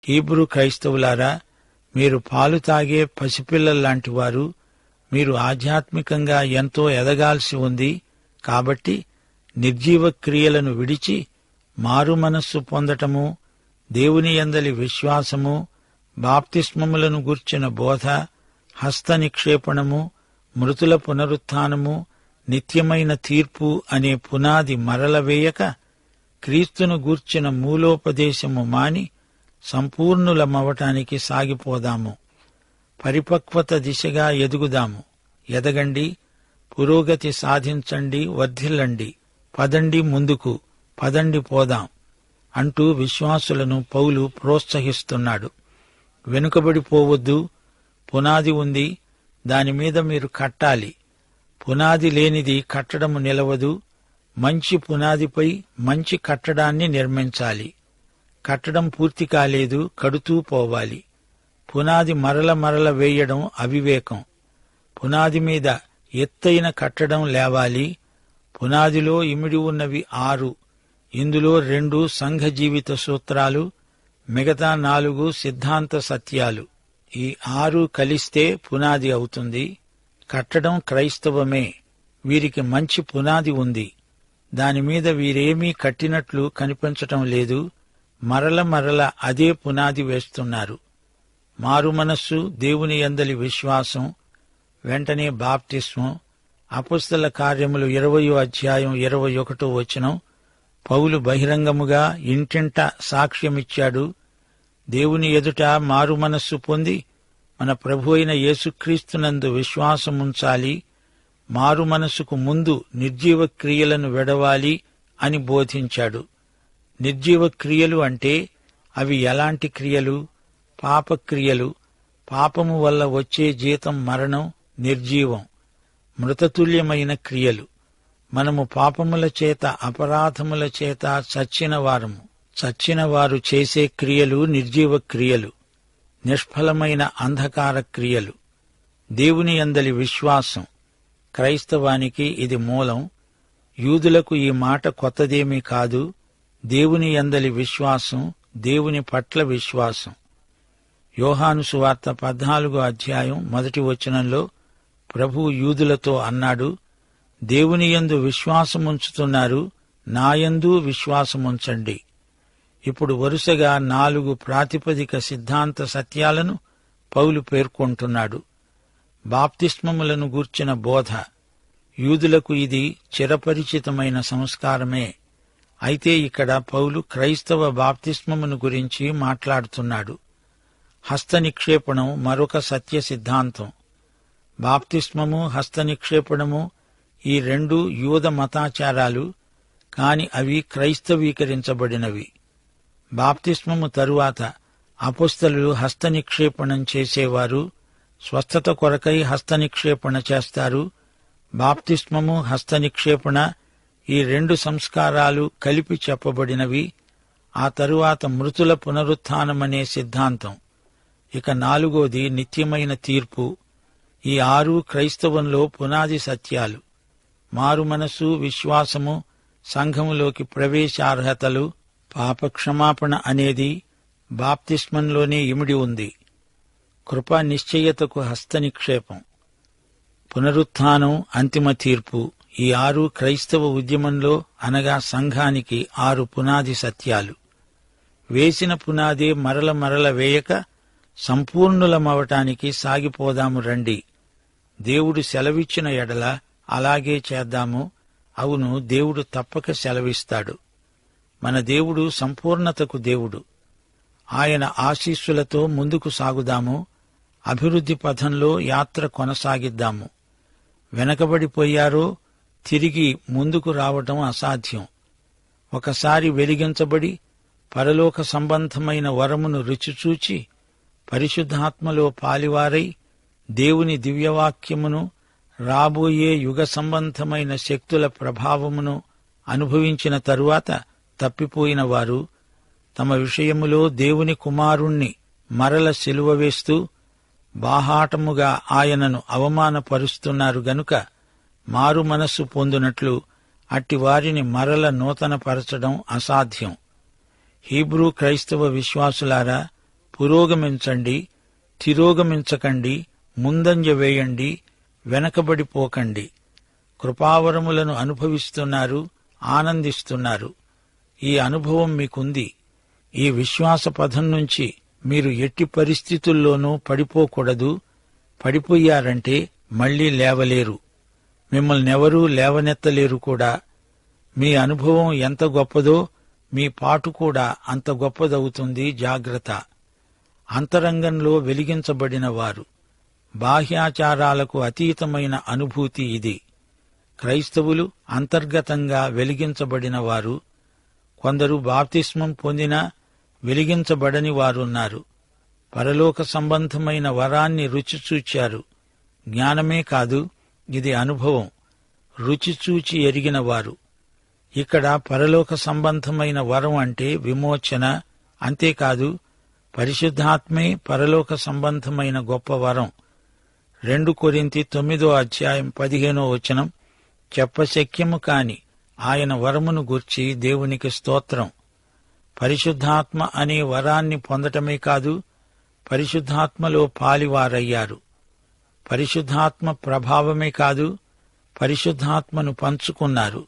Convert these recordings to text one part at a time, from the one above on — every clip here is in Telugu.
హీబ్రూ క్రైస్తవులారా, మీరు పాలు తాగే పసిపిల్లల్లాంటి వారు. మీరు ఆధ్యాత్మికంగా ఎంతో ఎదగాల్సి ఉంది. కాబట్టి నిర్జీవ క్రియలను విడిచి మారుమనస్సు పొందటము, దేవుని యందలి విశ్వాసము, బాప్తిస్మములను గూర్చిన బోధ, హస్త నిక్షేపణము, మృతుల పునరుత్థానము, నిత్యమైన తీర్పు అనే పునాది మరలవేయక క్రీస్తును గూర్చిన మూలోపదేశము మాని సంపూర్ణులమవటానికి సాగిపోదాము. పరిపక్వత దిశగా ఎదుగుదాము. ఎదగండి, పురోగతి సాధించండి, వర్ధిల్లండి. పదండి ముందుకు, పదండి పోదాం అంటూ విశ్వాసులను పౌలు ప్రోత్సహిస్తున్నాడు. వెనుకబడిపోవద్దు. పునాది ఉంది, దానిమీద మీరు కట్టాలి. పునాది లేనిది కట్టడము నిలవదు. మంచి పునాదిపై మంచి కట్టడాన్ని నిర్మించాలి. కట్టడం పూర్తి కాలేదు, కడుతూ పోవాలి. పునాది మరల వేయడం అవివేకం. పునాది మీద ఎత్తైన కట్టడం లేవాలి. పునాదిలో ఇమిడి ఉన్నవి 6. ఇందులో 2 సంఘ జీవిత సూత్రాలు, మిగతా 4 సిద్ధాంత సత్యాలు. ఈ 6 కలిస్తే పునాది అవుతుంది. కట్టడం క్రైస్తవమే. వీరికి మంచి పునాది ఉంది. దానిమీద వీరేమీ కట్టినట్లు కనిపించటం లేదు. మరల అదే పునాది వేస్తున్నారు. మారుమనస్సు, దేవుని యందలి విశ్వాసం, వెంటనే బాప్తిస్మం. అపొస్తల కార్యములు 20వ అధ్యాయం 21వ వచనం. పౌలు బహిరంగముగా ఇంటింట సాక్ష్యమిచ్చాడు. దేవుని ఎదుట మారుమనస్సు పొంది మన ప్రభు అయిన యేసుక్రీస్తునందు విశ్వాసముంచాలి. మారుమనస్సుకు ముందు నిర్జీవ క్రియలను వెడవాలి అని బోధించాడు. నిర్జీవ క్రియలు అంటే అవి ఎలాంటి క్రియలు? పాపక్రియలు. పాపము వల్ల వచ్చే జీతం మరణం, నిర్జీవం. మృతతుల్యమైన క్రియలు. మనము పాపముల చేత, అపరాధముల చేత చచ్చిన వారము. చచ్చిన వారు చేసే క్రియలు నిర్జీవ క్రియలు, నిష్ఫలమైన అంధకార క్రియలు. దేవుని యందలి విశ్వాసం. క్రైస్తవానికి ఇది మూలం. యూదులకు ఈ మాట కొత్తదేమీ కాదు. దేవుని యందలి విశ్వాసం, దేవుని పట్ల విశ్వాసం. యోహాను సువార్త 14వ అధ్యాయం 1వ వచనంలో ప్రభువు యూదులతో అన్నాడు, దేవుని యందు విశ్వాసముంచుతున్నారు, నాయందు విశ్వాసముంచండి. ఇప్పుడు వరుసగా 4 ప్రాతిపదిక సిద్ధాంత సత్యాలను పౌలు పేర్కొంటున్నాడు. బాప్తిస్మములను గూర్చిన బోధ. యూదులకు ఇది చిరపరిచితమైన సంస్కారమే. అయితే ఇక్కడ పౌలు క్రైస్తవ బాప్తిస్మమును గురించి మాట్లాడుతున్నాడు. హస్త నిక్షేపణం మరొక సత్య సిద్ధాంతం. బాప్తిస్మము, హస్త నిక్షేపణము ఈ 2 యూద మతాచారాలు, కాని అవి క్రైస్తవీకరించబడినవి. బాప్తిస్మము తరువాత అపొస్తలులు హస్త నిక్షేపణం చేసేవారు. స్వస్థత కొరకై హస్త నిక్షేపణ చేస్తారు. బాప్తిస్మము, హస్త నిక్షేపణ ఈ 2 సంస్కారాలు కలిపి చెప్పబడినవి. ఆ తరువాత మృతుల పునరుత్థానమనే సిద్ధాంతం. ఇక 4వది నిత్యమైన తీర్పు. ఈ 6 క్రైస్తవంలో పునాది సత్యాలు. మారుమనస్సు, విశ్వాసము, సంఘములోకి ప్రవేశార్హతలు, పాపక్షమాపణ అనేది బాప్తిస్మంలోనే ఇమిడి ఉంది. కృపా నిశ్చయతకు హస్త నిక్షేపం, పునరుత్థానం, అంతిమ తీర్పు. ఈ 6 క్రైస్తవ ఉద్యమంలో అనగా సంఘానికి 6 పునాది సత్యాలు. వేసిన పునాదే మరల వేయక సంపూర్ణులమవటానికి సాగిపోదాము రండి. దేవుడు సెలవిచ్చిన ఎడల అలాగే చేద్దాము. అవును, దేవుడు తప్పక సెలవిస్తాడు. మన దేవుడు సంపూర్ణతకు దేవుడు. ఆయన ఆశీస్సులతో ముందుకు సాగుదాము. అభివృద్ధి పథంలో యాత్ర కొనసాగిద్దాము. వెనకబడిపోయారో తిరిగి ముందుకు రావటం అసాధ్యం. ఒకసారి వెలిగించబడి పరలోక సంబంధమైన వరమును రుచిచూచి పరిశుద్ధాత్మలో పాలివారై దేవుని దివ్యవాక్యమును, రాబోయే యుగ సంబంధమైన శక్తుల ప్రభావమును అనుభవించిన తరువాత తప్పిపోయిన వారు తమ విషయములో దేవుని కుమారుణ్ణి మరల సిలువ వేస్తూ బాహాటముగా ఆయనను అవమానపరుస్తున్నారు గనుక మారు మనస్సు పొందునట్లు అట్టి వారిని మరల నూతనపరచడం అసాధ్యం. హీబ్రూ క్రైస్తవ విశ్వాసులారా, పురోగమించండి, తిరోగమించకండి, ముందంజ వేయండి, వెనకబడిపోకండి. కృపావరములను అనుభవిస్తున్నారు, ఆనందిస్తున్నారు. ఈ అనుభవం మీకుంది. ఈ విశ్వాస పథం నుంచి మీరు ఎట్టి పరిస్థితుల్లోనూ పడిపోకూడదు. పడిపోయారంటే మళ్లీ లేవలేరు. మిమ్మల్నెవరూ లేవనెత్తలేరు కూడా. మీ అనుభవం ఎంత గొప్పదో మీ పాటు కూడా అంత గొప్పదవుతుంది. జాగ్రత్త. అంతరంగంలో వెలిగించబడిన వారు. బాహ్యాచారాలకు అతీతమైన అనుభూతి ఇది. క్రైస్తవులు అంతర్గతంగా వెలిగించబడిన వారు. కొందరు బాప్తిస్మం పొందినా వెలిగించబడని వారున్నారు. పరలోక సంబంధమైన వరాన్ని రుచిచూచారు. జ్ఞానమే కాదు, ఇది అనుభవం. రుచిచూచి ఎరిగిన వారు. ఇక్కడ పరలోక సంబంధమైన వరం అంటే విమోచన. అంతేకాదు, పరిశుద్ధాత్మే పరలోక సంబంధమైన గొప్ప వరం. 2 కొరింథీ 9:15 చెప్పశక్యము కాని ఆయన వరమును గూర్చి దేవునికి స్తోత్రం. పరిశుద్ధాత్మ అనే వరాన్ని పొందటమే కాదు, పరిశుద్ధాత్మలో పాలివారయ్యారు. పరిశుద్ధాత్మ ప్రభావమే కాదు, పరిశుద్ధాత్మను పంచుకున్నారు.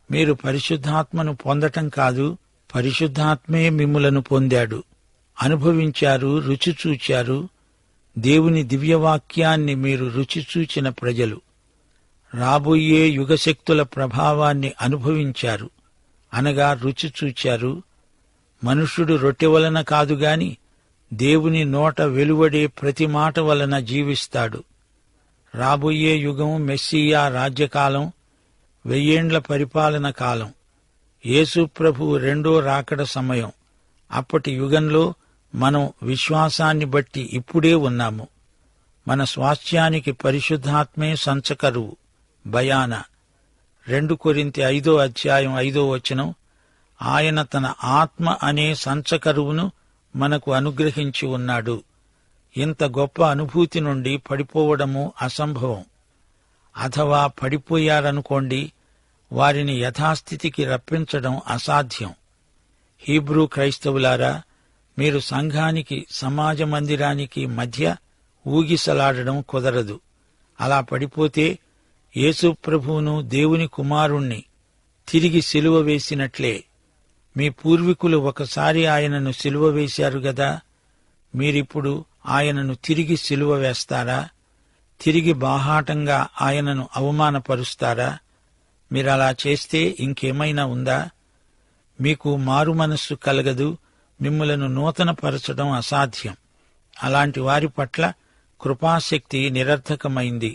మీరు పరిశుద్ధాత్మను పొందటం కాదు, పరిశుద్ధాత్మే మిమ్ములను పొందాడు. అనుభవించారు, రుచిచూచారు. దేవుని దివ్యవాక్యాన్ని మీరు రుచిచూచిన ప్రజలు. రాబోయే యుగశక్తుల ప్రభావాన్ని అనుభవించారు, అనగా రుచిచూచారు. మనుష్యుడు రొట్టె వలన కాదుగాని దేవుని నోట వెలువడే ప్రతి మాట వలన జీవిస్తాడు. రాబోయే యుగం మెస్సియా రాజ్యకాలం, 1000 ఏండ్ల పరిపాలన కాలం. యేసు ప్రభువు రెండో రాకడ సమయం. అప్పటి యుగంలో మనం విశ్వాసాన్ని బట్టి ఇప్పుడే ఉన్నాము. మన స్వాస్థ్యానికి పరిశుద్ధాత్మే సంచకరువు. బయాన 2 కొరింథీ 5:5 ఆయన తన ఆత్మ అనే సంచకరువును మనకు అనుగ్రహించి ఉన్నాడు. ఇంత గొప్ప అనుభూతి నుండి పడిపోవడము అసంభవం. అథవా పడిపోయారనుకోండి, వారిని యథాస్థితికి రప్పించడం అసాధ్యం. హీబ్రూ క్రైస్తవులారా, మీరు సంఘానికి, సమాజ మందిరానికి మధ్య ఊగిసలాడడం కుదరదు. అలా పడిపోతే యేసు ప్రభువును, దేవుని కుమారుణ్ణి తిరిగి సిలువ వేసినట్లే. మీ పూర్వీకులు ఒకసారి ఆయనను సిలువ వేశారు గదా, మీరిప్పుడు ఆయనను తిరిగి సిలువ వేస్తారా? తిరిగి బాహాటంగా ఆయనను అవమానపరుస్తారా? మీరలా చేస్తే ఇంకేమైనా ఉందా? మీకు మారు మనస్సు కలగదు, మిమ్ములను నూతనపరచడం అసాధ్యం. అలాంటి వారి పట్ల కృపాశక్తి నిరర్థకమైంది.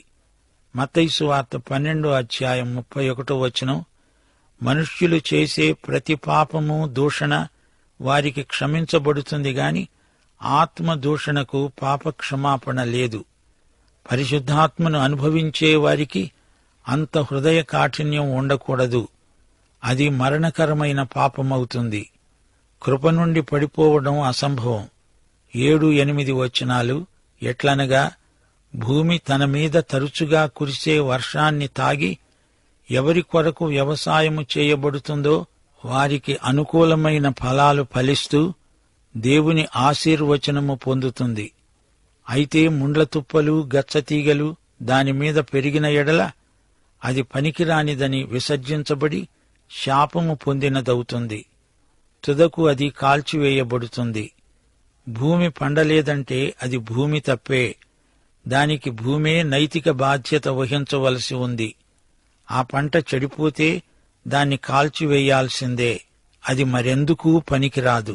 మత్తయి సువార్త 12:31 మనుష్యులు చేసే ప్రతి పాపము, దూషణ వారికి క్షమించబడుతుంది గాని ఆత్మ దూషణకు పాపక్షమాపణ లేదు. పరిశుద్ధాత్మను అనుభవించే వారికి అంత హృదయ కాఠిన్యం ఉండకూడదు. అది మరణకరమైన పాపమవుతుంది. కృప నుండి పడిపోవడం అసంభవం. 7-8 ఎట్లనగా, భూమి తన మీద తరచుగా కురిసే వర్షాన్ని తాగి ఎవరి కొరకు వ్యవసాయము చేయబడుతుందో వారికి అనుకూలమైన ఫలాలు ఫలిస్తూ దేవుని ఆశీర్వచనము పొందుతుంది. అయితే ముండ్ల తుప్పలు, గచ్చతీగలు దానిమీద పెరిగిన ఎడల అది పనికిరానిదని విసర్జించబడి శాపము పొందినదవుతుంది. తుదకు అది కాల్చివేయబడుతుంది. భూమి పండలేదంటే అది భూమి తప్పే. దానికి భూమే నైతిక బాధ్యత వహించవలసి ఉంది. ఆ పంట చెడిపోతే దాన్ని కాల్చివేయాల్సిందే. అది మరెందుకూ పనికిరాదు.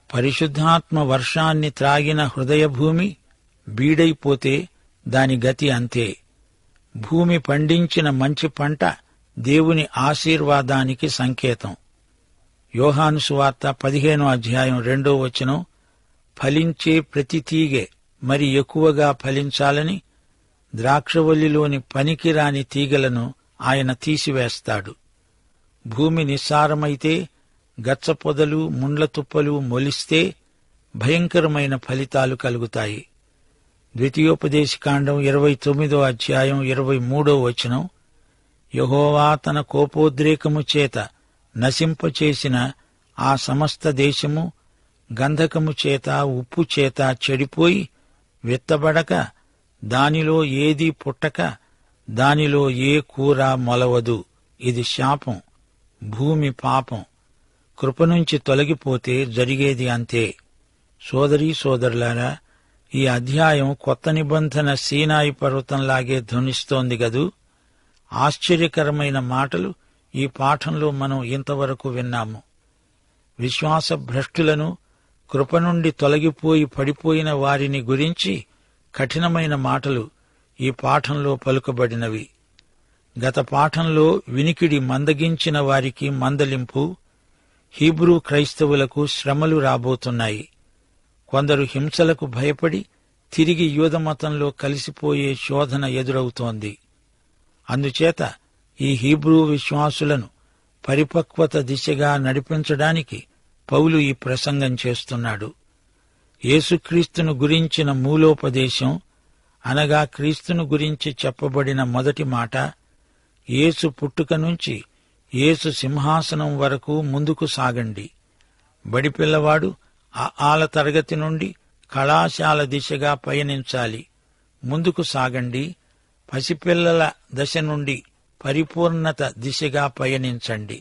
పరిశుద్ధాత్మ వర్షాన్ని త్రాగిన హృదయభూమి బీడైపోతే దాని గతి అంతే. భూమి పండించిన మంచి పంట దేవుని ఆశీర్వాదానికి సంకేతం. యోహాను సువార్త 15:2 ఫలించే ప్రతి తీగె మరి ఎక్కువగా ఫలించాలని ద్రాక్షవల్లిలోని పనికిరాని తీగలను ఆయన తీసివేస్తాడు. భూమి నిస్సారమైతే, గచ్చపొదలు, ముండ్ల తుప్పలు మొలిస్తే భయంకరమైన ఫలితాలు కలుగుతాయి. ద్వితీయోపదేశకాండం 29:23 యెహోవా తన కోపోద్రేకము చేత నశింపచేసిన ఆ సమస్త దేశము గంధకము చేత ఉప్పు చేత చెడిపోయి విత్తబడక దానిలో ఏదీ పుట్టక దానిలో ఏ కూర మొలవదు. ఇది శాపం, భూమి పాపం. కృపనుంచి తొలగిపోతే జరిగేది అంతే. సోదరీ సోదరులారా, ఈ అధ్యాయం కొత్త నిబంధన సీనాయి పర్వతంలాగే ధ్వనిస్తోంది గదూ. ఆశ్చర్యకరమైన మాటలు ఈ పాఠంలో మనం ఇంతవరకు విన్నాము. విశ్వాస భ్రష్టులను, కృప నుండి తొలగిపోయి పడిపోయిన వారిని గురించి కఠినమైన మాటలు ఈ పాఠంలో పలుకబడినవి. గత పాఠంలో వినికిడి మందగించిన వారికి మందలింపు, హీబ్రూ క్రైస్తవులకు శ్రమలు రాబోతున్నాయి. కొందరు హింసలకు భయపడి తిరిగి యూదమతంలో కలిసిపోయే శోధన ఎదురవుతోంది. అందుచేత ఈ హీబ్రూ విశ్వాసులను పరిపక్వత దిశగా నడిపించడానికి పౌలు ఈ ప్రసంగం చేస్తున్నాడు. యేసుక్రీస్తును గురించిన మూలోపదేశం, అనగా క్రీస్తును గురించి చెప్పబడిన మొదటి మాట, యేసు పుట్టుక నుంచి యేసు సింహాసనం వరకు ముందుకు సాగండి. బడిపిల్లవాడు ఆల తరగతి నుండి కళాశాల దిశగా పయనించాలి. ముందుకు సాగండి. పసిపిల్లల దశ నుండి పరిపూర్ణత దిశగా పయనించండి.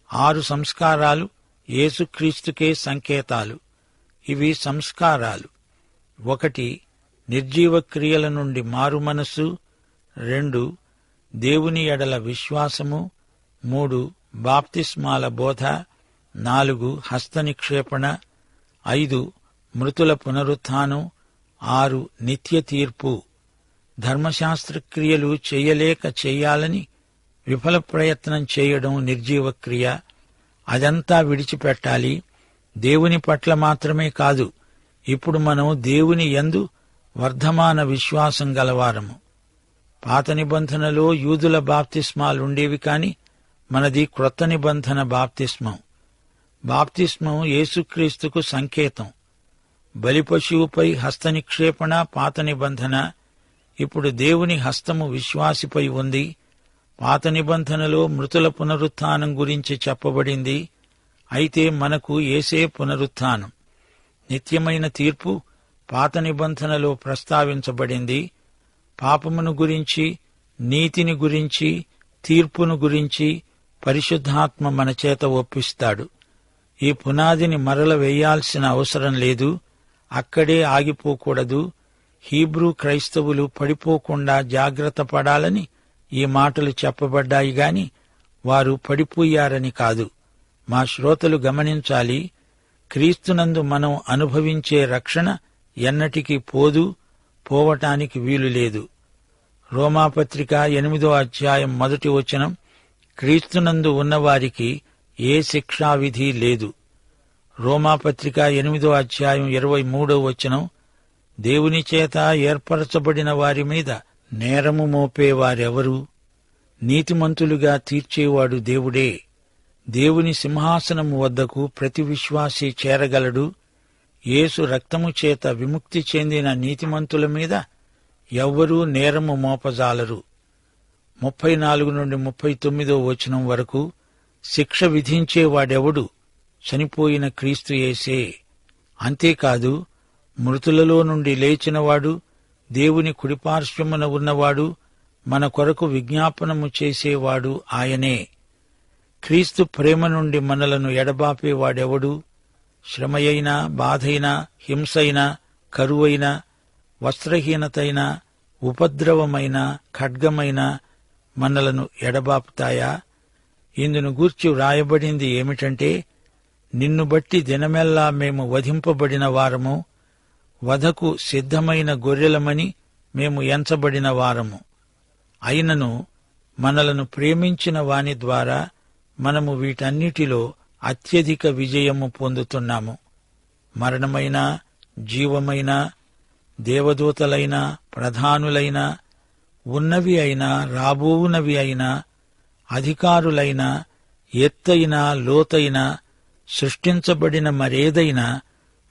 6 సంస్కారాలు యేసుక్రీస్తుకే సంకేతాలు. ఇవి సంస్కారాలు: 1 నిర్జీవ క్రియల నుండి మారుమనస్సు, 2 దేవుని ఎడల విశ్వాసము, 3 బాప్తిస్మాల బోధ, 4 హస్తనిక్షేపణ, 5 మృతుల పునరుత్థానం, 6 నిత్య తీర్పు. ధర్మశాస్త్ర క్రియలు చెయ్యలేక చెయ్యాలని విఫల ప్రయత్నం చేయడం నిర్జీవ క్రియ. అదంతా విడిచిపెట్టాలి. దేవుని పట్ల మాత్రమే కాదు, ఇప్పుడు మనం దేవుని యందు వర్ధమాన విశ్వాసం గలవారము. పాత నిబంధనలో యూదుల బాప్తిస్మాలుండేవి కాని మనది క్రొత్త నిబంధన బాప్తిస్మం. బాప్తిస్మం యేసుక్రీస్తుకు సంకేతం. బలిపశువుపై హస్తనిక్షేపణ పాత నిబంధన. ఇప్పుడు దేవుని హస్తము విశ్వాసిపై ఉంది. పాత నిబంధనలో మృతుల పునరుత్థానం గురించి చెప్పబడింది. అయితే మనకు యేసే పునరుత్థానం. నిత్యమైన తీర్పు పాత నిబంధనలో ప్రస్తావించబడింది. పాపమును గురించి, నీతిని గురించి, తీర్పును గురించి పరిశుద్ధాత్మ మన చేత ఒప్పిస్తాడు. ఈ పునాదిని మరల వేయాల్సిన అవసరం లేదు. అక్కడే ఆగిపోకూడదు. హీబ్రూ క్రైస్తవులు పడిపోకుండా జాగ్రత్త పడాలని ఈ మాటలు చెప్పబడ్డాయి గాని వారు పడిపోయారని కాదు. మా శ్రోతలు గమనించాలి, క్రీస్తునందు మనం అనుభవించే రక్షణ ఎన్నటికీ పోవటానికి వీలులేదు. రోమాపత్రిక 8వ అధ్యాయం 1వ వచనం, క్రీస్తునందు ఉన్నవారికి ఏ శిక్షావిధి లేదు. రోమాపత్రిక 8వ అధ్యాయం 23వ వచనం, దేవుని చేత ఏర్పరచబడిన వారి మీద నేరము మోపేవారెవరు? నీతిమంతులుగా తీర్చేవాడు దేవుడే. దేవుని సింహాసనము వద్దకు ప్రతి విశ్వాసి చేరగలడు. యేసు రక్తము చేత విముక్తి చెందిన నీతిమంతుల మీద ఎవ్వరూ నేరము మోపజాలరు. 34 నుండి 39వ వచనం వరకు, శిక్ష విధించేవాడెవడు? చనిపోయిన క్రీస్తు యేసే. అంతేకాదు, మృతులలో నుండి లేచినవాడు, దేవుని కుడిపార్శ్వమున ఉన్నవాడు, మన కొరకు విజ్ఞాపనము చేసేవాడు ఆయనే. క్రీస్తు ప్రేమ నుండి మనలను ఎడబాపేవాడెవడు? శ్రమయైనా, బాధైనా, హింసైనా, కరువైనా, వస్త్రహీనతైనా, ఉపద్రవమైన, ఖడ్గమైన మనలను ఎడబాపుతాయా? ఇందును గూర్చి వ్రాయబడింది ఏమిటంటే, నిన్ను బట్టి దినమెల్లా మేము వధింపబడిన వారము, వధకు సిద్ధమైన గొర్రెలమని మేము ఎంచబడిన వారము. అయినను మనలను ప్రేమించిన వాని ద్వారా మనము వీటన్నిటిలో అత్యధిక విజయము పొందుతున్నాము. మరణమైనా, జీవమైనా, దేవదూతలైనా, ప్రధానులైనా, ఉన్నవి అయినా, రాబోవునవి అయినా, అధికారులైనా, ఎత్తైనా, లోతైనా, సృష్టించబడిన మరేదైనా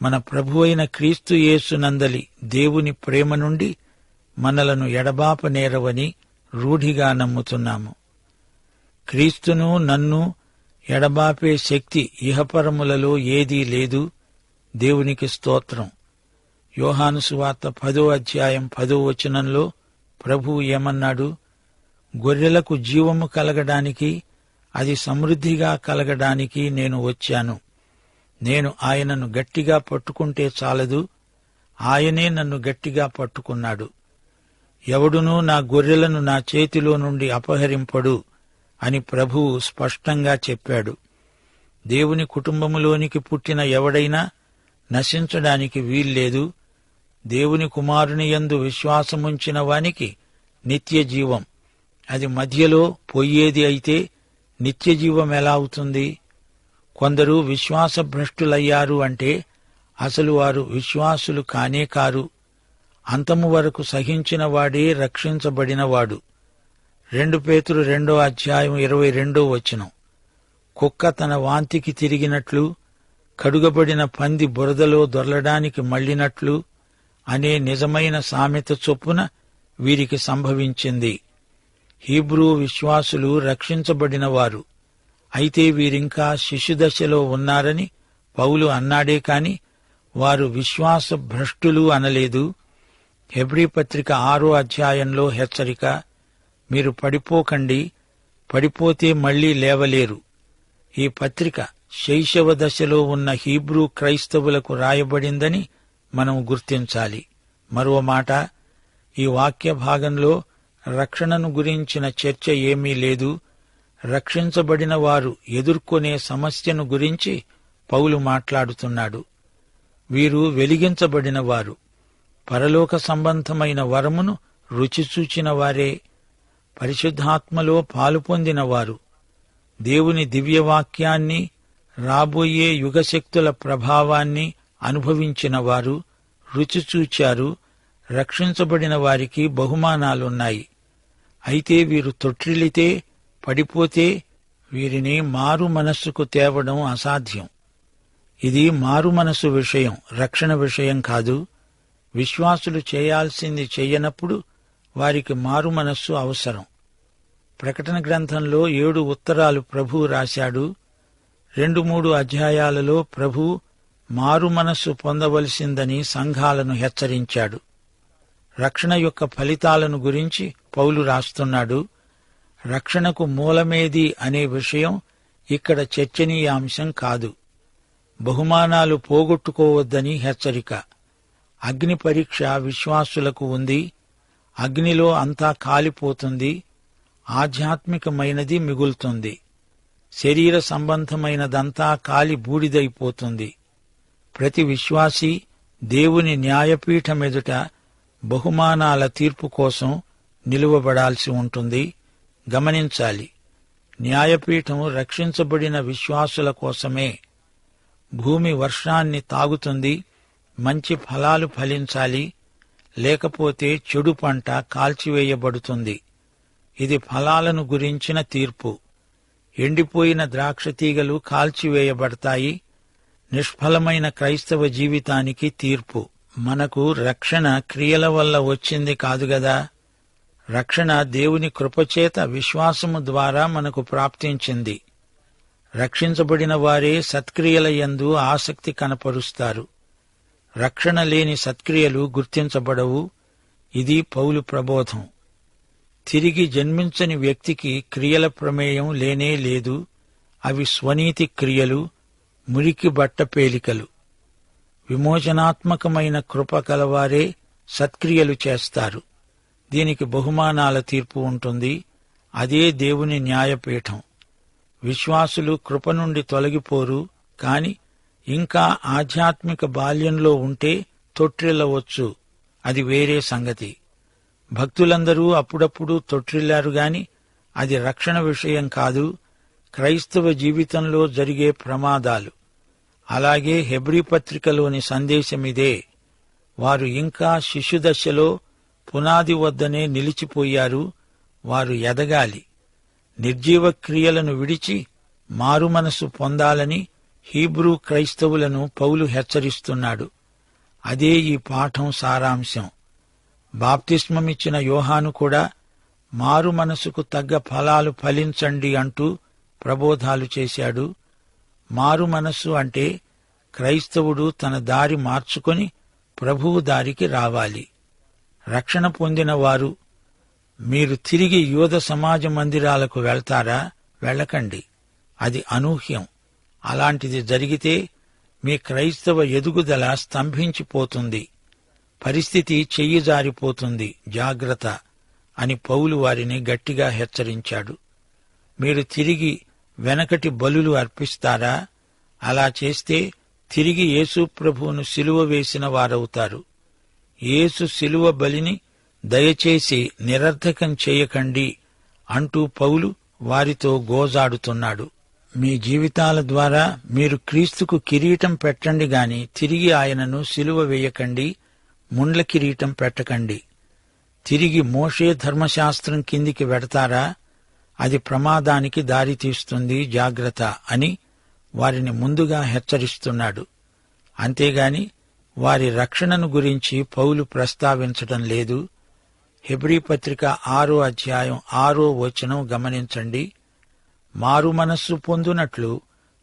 మన ప్రభువైన క్రీస్తు యేసునందలి దేవుని ప్రేమ నుండి మనలను ఎడబాపనేరవని రూఢిగా నమ్ముతున్నాము. క్రీస్తును, నన్ను ఎడబాపే శక్తి ఇహపరములలో ఏదీ లేదు. దేవునికి స్తోత్రం. యోహాను సువార్త 10వ అధ్యాయం 10వ వచనంలో ప్రభువు ఏమన్నాడు? గొర్రెలకు జీవము కలగడానికి, అది సమృద్ధిగా కలగడానికి నేను వచ్చాను. నేను ఆయనను గట్టిగా పట్టుకుంటే చాలదు, ఆయనే నన్ను గట్టిగా పట్టుకున్నాడు. ఎవడునూ నా గొర్రెలను నా చేతిలో నుండి అపహరింపడు అని ప్రభువు స్పష్టంగా చెప్పాడు. దేవుని కుటుంబములోనికి పుట్టిన ఎవడైనా నశించడానికి వీల్లేదు. దేవుని కుమారుని యందు విశ్వాసముంచిన వానికి నిత్య జీవం. అది మధ్యలో పోయేది అయితే నిత్యజీవం ఎలా అవుతుంది? కొందరు విశ్వాసభ్రష్టులయ్యారు అంటే అసలు వారు విశ్వాసులు కానే కారు. అంతము వరకు సహించిన వాడే రక్షించబడినవాడు. 2 పేతురు 2వ అధ్యాయం 22వ వచనం. కుక్క తన వాంతికి తిరిగినట్లు, కడుగబడిన పంది బురదలో దొర్లడానికి మళ్లినట్లు అనే నిజమైన సామెత చొప్పున వీరికి సంభవించింది. హీబ్రూ విశ్వాసులు రక్షించబడినవారు. అయితే వీరింకా శిశుదశలో ఉన్నారని పౌలు అన్నాడే కాని వారు విశ్వాస భ్రష్టులు అనలేదు. హెబ్రీ పత్రిక 6వ అధ్యాయంలో హెచ్చరిక, మీరు పడిపోకండి, పడిపోతే మళ్లీ లేవలేరు. ఈ పత్రిక శైశవ దశలో ఉన్న హీబ్రూ క్రైస్తవులకు రాయబడిందని మనం గుర్తించాలి. మరో మాట, ఈ వాక్య భాగంలో రక్షణను గురించిన చర్చ ఏమీ లేదు. రక్షించబడిన వారు ఎదుర్కొనే సమస్యను గురించి పౌలు మాట్లాడుతున్నాడు. వీరు వెలిగించబడిన వారు, పరలోక సంబంధమైన వరమును రుచిచూచిన వారే, పరిశుద్ధాత్మలో పాలుపొందినవారు, దేవుని దివ్యవాక్యాన్ని, రాబోయే యుగశక్తుల ప్రభావాన్ని అనుభవించినవారు, రుచిచూచారు. రక్షించబడిన వారికి బహుమానాలున్నాయి. అయితే వీరు తొట్టిల్లితే, పడిపోతే వీరిని మారు మనస్సుకు తేవడం అసాధ్యం. ఇది మారు మనస్సు విషయం, రక్షణ విషయం కాదు. విశ్వాసులు చేయాల్సింది చెయ్యనప్పుడు వారికి మారు మనస్సు అవసరం. ప్రకటన గ్రంథంలో 7 ఉత్తరాలు ప్రభువు రాశాడు. 2-3 అధ్యాయాలలో ప్రభువు మారు మనస్సు పొందవలసిందని సంఘాలను హెచ్చరించాడు. రక్షణ యొక్క ఫలితాలను గురించి పౌలు రాస్తున్నాడు. రక్షణకు మూలమేది అనే విషయం ఇక్కడ చర్చనీయాంశం కాదు. బహుమానాలు పోగొట్టుకోవద్దని హెచ్చరిక. అగ్ని పరీక్ష విశ్వాసులకు ఉంది. అగ్నిలో అంతా కాలిపోతుంది, ఆధ్యాత్మికమైనది మిగులుతుంది. శరీర సంబంధమైనదంతా కాలి బూడిదైపోతుంది. ప్రతి విశ్వాసీ దేవుని న్యాయపీఠమెదుట బహుమానాల తీర్పు కోసం నిలువబడాల్సి ఉంటుంది. గమనించాలి, న్యాయపీఠం రక్షించబడిన విశ్వాసుల కోసమే. భూమి వర్షాన్ని తాగుతుంది, మంచి ఫలాలు ఫలించాలి, లేకపోతే చెడు పంట కాల్చివేయబడుతుంది. ఇది ఫలాలను గురించిన తీర్పు. ఎండిపోయిన ద్రాక్షతీగలు కాల్చివేయబడతాయి. నిష్ఫలమైన క్రైస్తవ జీవితానికి తీర్పు. మనకు రక్షణ క్రియల వల్ల వచ్చింది కాదుగదా. రక్షణ దేవుని కృపచేత విశ్వాసము ద్వారా మనకు ప్రాప్తించింది. రక్షించబడిన వారే సత్క్రియల యందు ఆసక్తి కనపరుస్తారు. రక్షణ లేని సత్క్రియలు గుర్తించబడవు. ఇది పౌలు ప్రబోధం. తిరిగి జన్మించని వ్యక్తికి క్రియల ప్రమేయం లేనే లేదు. అవి స్వనీతి క్రియలు, మురికి బట్టపేలికలు. విమోచనాత్మకమైన కృప కలవారే సత్క్రియలు చేస్తారు. దీనికి బహుమానాల తీర్పు ఉంటుంది. అదే దేవుని న్యాయపీఠం. విశ్వాసులు కృప నుండి తొలగిపోరు, కాని ఇంకా ఆధ్యాత్మిక బాల్యంలో ఉంటే తొట్టిల్లవచ్చు. అది వేరే సంగతి. భక్తులందరూ అప్పుడప్పుడు తొట్టిల్లారు గాని అది రక్షణ విషయం కాదు, క్రైస్తవ జీవితంలో జరిగే ప్రమాదాలు. అలాగే హెబ్రీ పత్రికలోని సందేశమిదే. వారు ఇంకా శిశుదశలో పునాది వద్దనే నిలిచిపోయారు. వారు ఎదగాలి. నిర్జీవ క్రియలను విడిచి మారుమనసు పొందాలని హీబ్రూ క్రైస్తవులను పౌలు హెచ్చరిస్తున్నాడు. అదే ఈ పాఠం సారాంశం. బాప్తిస్మమిచ్చిన యోహాను కూడా మారు మనసుకు తగ్గ ఫలాలు ఫలించండి అంటూ ప్రబోధాలు చేశాడు. మారు మనస్సు అంటే క్రైస్తవుడు తన దారి మార్చుకొని ప్రభువు దారికి రావాలి. రక్షణ పొందిన వారు మీరు తిరిగి యూద సమాజ మందిరాలకు వెళ్తారా? వెళ్ళకండి. అది అనూహ్యం. అలాంటిది జరిగితే మీ క్రైస్తవ ఎదుగుదల స్తంభించిపోతుంది. పరిస్థితి చెయ్యి జారిపోతుంది. జాగ్రత్త అని పౌలు వారిని గట్టిగా హెచ్చరించాడు. మీరు తిరిగి వెనకటి బలులు అర్పిస్తారా? అలా చేస్తే తిరిగి యేసు ప్రభువును సిలువ వేసిన వారవుతారు. యేసు సిలువ బలిని దయచేసి నిరర్థకం చేయకండి అంటూ పౌలు వారితో గోజాడుతున్నాడు. మీ జీవితాల ద్వారా మీరు క్రీస్తుకు కిరీటం పెట్టండి గాని తిరిగి ఆయనను సిలువ వేయకండి, ముండ్ల కిరీటం పెట్టకండి. తిరిగి మోషే ధర్మశాస్త్రం కిందికి వెడతారా? అది ప్రమాదానికి దారితీస్తుంది. జాగ్రత్త అని వారిని ముందుగా హెచ్చరిస్తున్నాడు. అంతేగాని వారి రక్షణను గురించి పౌలు ప్రస్తావించడం లేదు. హెబ్రీ పత్రిక 6వ అధ్యాయం 6వ వచనం గమనించండి. మారు మనస్సు పొందునట్లు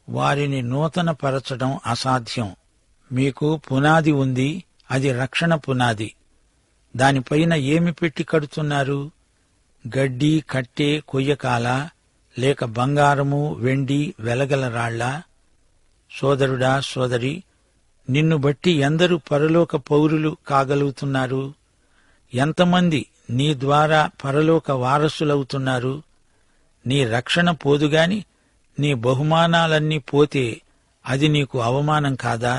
వారిని నూతనపరచడం అసాధ్యం. మీకు పునాది ఉంది, అది రక్షణ పునాది. దానిపైన ఏమి పెట్టి కడుతున్నారు? గడ్డి, కట్టె, కొయ్యకాలా, లేక బంగారము, వెండి, వెలగల రాళ్లా? సోదరుడా, సోదరి, నిన్ను బట్టి ఎందరు పరలోక పౌరులు కాగలుగుతున్నారు? ఎంతమంది నీ ద్వారా పరలోక వారసులవుతున్నారు? నీ రక్షణ పోదుగాని నీ బహుమానాలన్నీ పోతే అది నీకు అవమానం కాదా?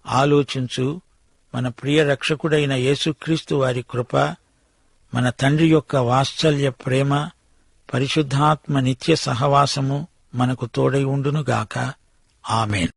ఆలోచించు. మన ప్రియ రక్షకుడైన యేసుక్రీస్తు వారి కృప, మన తండ్రి యొక్క వాత్సల్య ప్రేమ, పరిశుద్ధాత్మ నిత్య సహవాసము మనకు తోడై ఉండునుగాక. ఆమేన్.